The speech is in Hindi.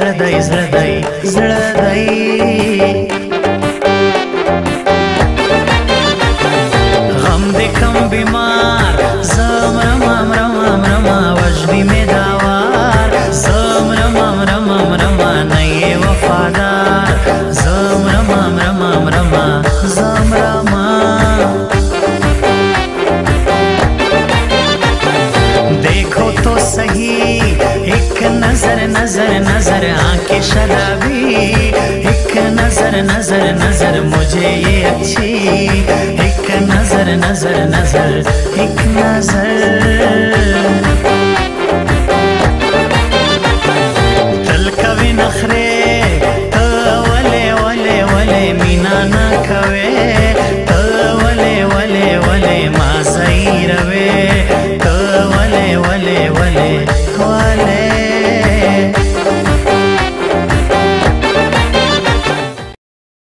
हृदय हृदय हृदय गम दे कम बीमार जम रमम रमम रमा वजदी में दावार जम रमम रमम रमा नये वफादार जम रमम रमम रमा जम रमा देखो तो सही एक नजर नजर नजर आंखें शराबी एक नजर नजर नजर मुझे ये अच्छी एक नजर नजर नजर एक नजर